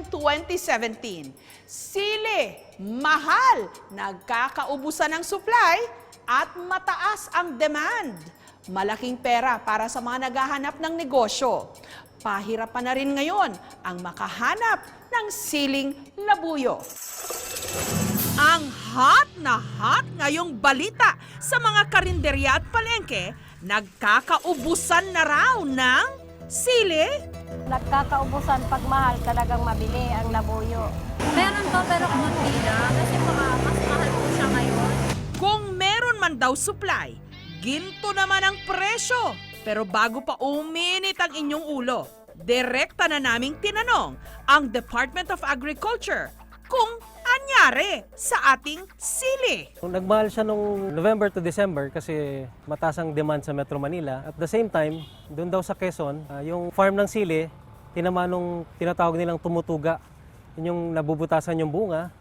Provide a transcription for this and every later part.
ngayong 2017. Sili, mahal, nagkakaubusan ng supply at mataas ang demand. Malaking pera para sa mga naghahanap ng negosyo. Pahirapan na rin ngayon ang makahanap ng siling labuyo. Ang hot na hot ngayong balita sa mga karinderya at palengke, nagkakaubusan na raw ng sili. Nagkakaubusan pag mahal, talagang mabili ang labuyo. Meron po pero konti lang kasi mas mahal po siya ngayon. Kung meron man daw supply, ginto naman ang presyo. Pero bago pa uminit ang inyong ulo, direkta na naming tinanong ang Department of Agriculture kung anyari sa ating sili. Nagmahal siya nung November to December kasi mataas ang demand sa Metro Manila. At the same time, doon daw sa Quezon, yung farm ng sili, tinamaan nung tinatawag nilang tumutuga. Yun yung nabubutasan yung bunga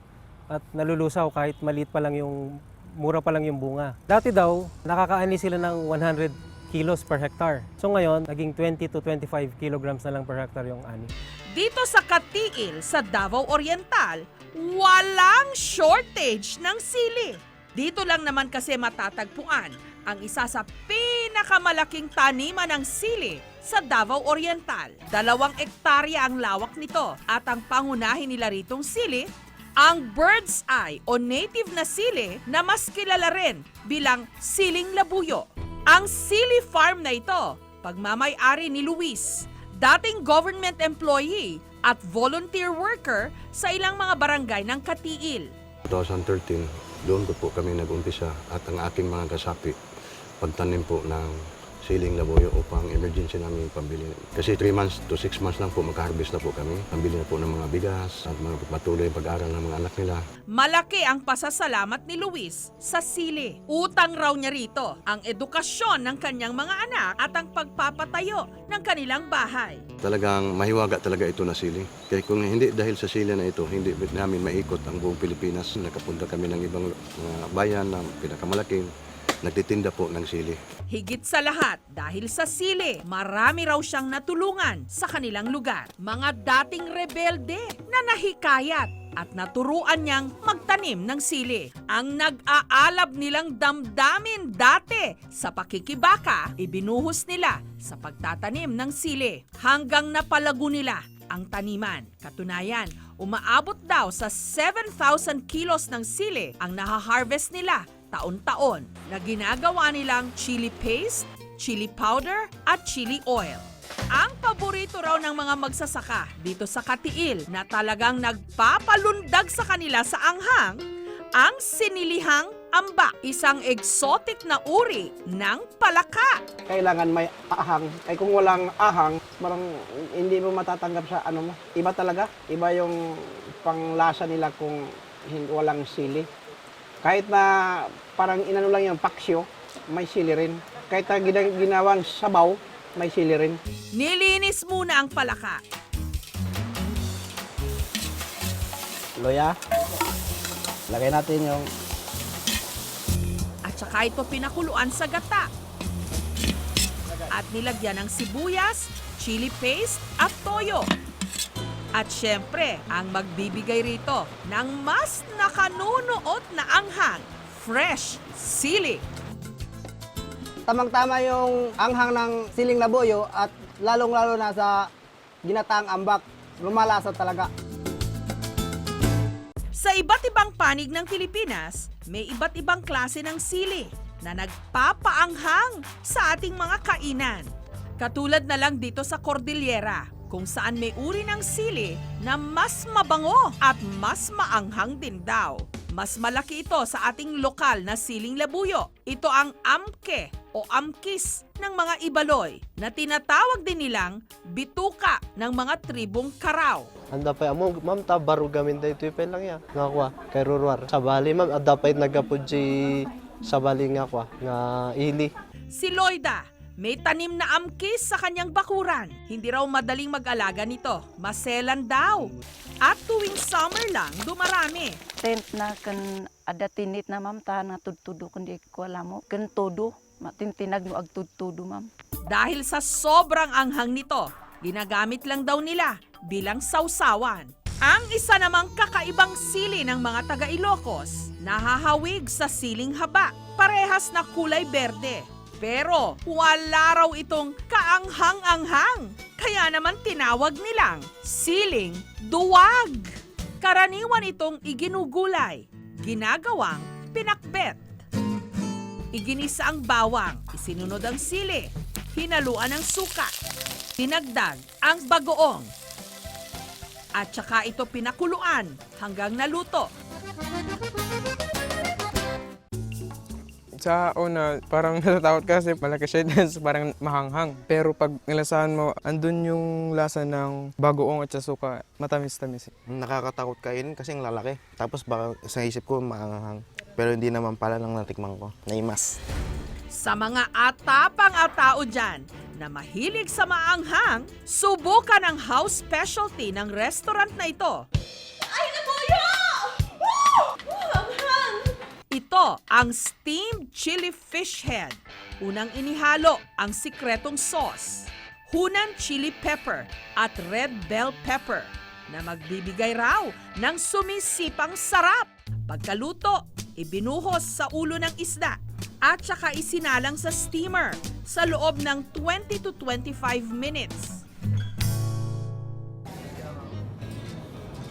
at nalulusaw kahit maliit pa lang yung, mura pa lang yung bunga. Dati daw, nakakaani sila ng 100 kilos per hectare. So ngayon, naging 20 to 25 kilograms na lang per hectare yung ani. Dito sa Katiil, sa Davao Oriental, walang shortage ng sili. Dito lang naman kasi matatagpuan ang isa sa pinakamalaking taniman ng sili sa Davao Oriental. 2 ektarya ang lawak nito at ang pangunahin nila ritong sili, ang bird's eye o native na sili na mas kilala rin bilang siling labuyo. Ang sili farm na ito, pagmamay-ari ni Luis, dating government employee at volunteer worker sa ilang mga barangay ng Katiil. 2013, doon ko po kami nag-umpisa at ang aking mga kasapi, pagtanim po ng siling labuyo upang emergency namin pambili. Kasi 3 months to 6 months lang po magka-harvest na po kami. Pambili na po ng mga bigas at mga patuloy pag-aaral ng mga anak nila. Malaki ang pasasalamat ni Luis sa sili. Utang raw niya rito ang edukasyon ng kanyang mga anak at ang pagpapatayo ng kanilang bahay. Talagang mahiwaga talaga ito na sili. Kaya kung hindi dahil sa sili na ito, hindi namin maikot ang buong Pilipinas. Nakapunta kami ng ibang bayan na pinakamalaking nagtitinda po ng sili. Higit sa lahat, dahil sa sili, marami raw siyang natulungan sa kanilang lugar. Mga dating rebelde na nahikayat at naturuan niyang magtanim ng sili. Ang nag-aalab nilang damdamin dati sa pakikibaka, ibinuhos nila sa pagtatanim ng sili hanggang napalago nila ang taniman. Katunayan, umaabot daw sa 7,000 kilos ng sili ang nahaharvest nila taon-taon na ginagawa nilang chili paste, chili powder at chili oil. Ang paborito raw ng mga magsasaka dito sa Katiil na talagang nagpapalundag sa kanila sa anghang, ang sinilihang amba, isang exotic na uri ng palaka. Kailangan may ahang. Ay kung walang ahang, parang hindi mo matatanggap sa ano mo. Iba talaga. Iba yung panglasa nila kung walang sili. Kahit na parang inano lang yung paksyo, may sili rin. Kahit na ginawang sabaw, may sili rin. Nilinis muna ang palaka. Loya, lagay natin yung At saka ito pinakuluan sa gata. At nilagyan ng sibuyas, chili paste at toyo. At syempre, ang magbibigay rito ng mas nakanunuot na anghang, fresh sili. tamang-tama yung anghang ng siling labuyo at lalong-lalo na sa ginataang ambak. Lumalasa talaga. Sa iba't ibang panig ng Pilipinas, may iba't ibang klase ng sili na nagpapaanghang sa ating mga kainan. Katulad na lang dito sa Cordillera, kung saan may uri ng sili na mas mabango at mas maanghang din daw. Mas malaki ito sa ating lokal na siling labuyo. Ito ang amke o amkis ng mga Ibaloy na tinatawag din nilang bituka ng mga tribong Karaw. Anda pa mo, ma'am, ta baro gamin da ito lang ya. Nga kwa, kay Rurwar. Sa bali, ma'am, adda pa nagapudji sa bali nga kwa, nga ili. Si Loida, may tanim na amkis sa kanyang bakuran. Hindi raw madaling mag-alaga nito. Maselan daw. At tuwing summer lang, dumarami. Tent na kan ada tinit na ma'am ta na tudtudo kundi ko alam mo. Kan todo, matintinag no ag tudtudo ma'am. Dahil sa sobrang anghang nito, ginagamit lang daw nila bilang sausawan. Ang isa namang kakaibang sili ng mga taga Ilocos, nahahawig sa siling haba, parehas na kulay berde. Pero wala raw itong kaanghang-anghang, kaya naman tinawag nilang siling duwag. Karaniwan itong iginugulay, ginagawang pinakbet. Iginisa ang bawang, isinunod ang sili, hinaluan ng suka, dinagdag ang bagoong, at saka ito pinakuluan hanggang naluto. Sa una, parang natatakot kasi malaki siya dahil parang mahanghang. Pero pag nilasahan mo, andun yung lasa ng bagoong at suka, matamis-tamis. Nakakatakot kainin kasi ang lalaki. Tapos baka sa isip ko maanghang. Pero hindi naman pala lang natikman ko. Naimas. Sa mga atapang-atao dyan na mahilig sa maanghang, subukan ang house specialty ng restaurant na ito. Ay, nabuyo! Woo! Anghang! Ito ang steamed chili fish head. Unang inihalo ang sikretong sauce, Hunan chili pepper at red bell pepper na magbibigay raw ng sumisipang sarap. Pagkaluto, ibinuhos sa ulo ng isda at saka isinalang sa steamer sa loob ng 20 to 25 minutes.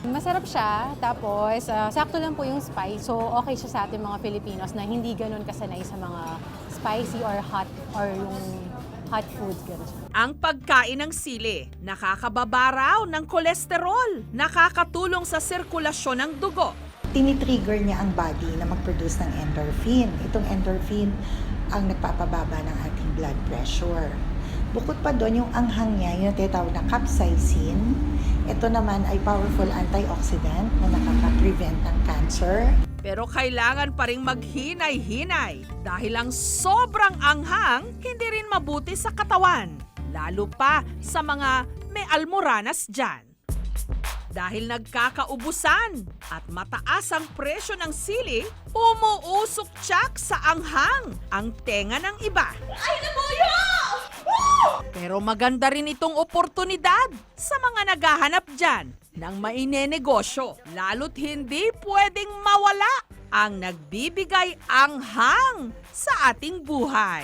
Masarap siya, tapos sakto lang po yung spice. So okay siya sa ating mga Filipinos na hindi ganun kasanay sa mga spicy or hot or yung hot foods. Ganun. Ang pagkain ng sili, nakakababa raw ng kolesterol, nakakatulong sa sirkulasyon ng dugo. Tinitrigger niya ang body na mag-produce ng endorphin. Itong endorphin ang nagpapababa ng ating blood pressure. Bukod pa doon, yung anghang niya, yung tinatawag na capsaicin, ito naman ay powerful antioxidant na nakaka-prevent ng cancer. Pero kailangan pa rin maghinay-hinay dahil ang sobrang anghang hindi rin mabuti sa katawan, lalo pa sa mga may almoranas dyan. Dahil nagkakaubusan at mataas ang presyo ng sili, umuusok tsak sa anghang ang tenga ng iba. Ay, nabuyo! Pero maganda rin itong oportunidad sa mga naghahanap dyan ng mainenegosyo, lalo't hindi pwedeng mawala ang nagbibigay anghang sa ating buhay.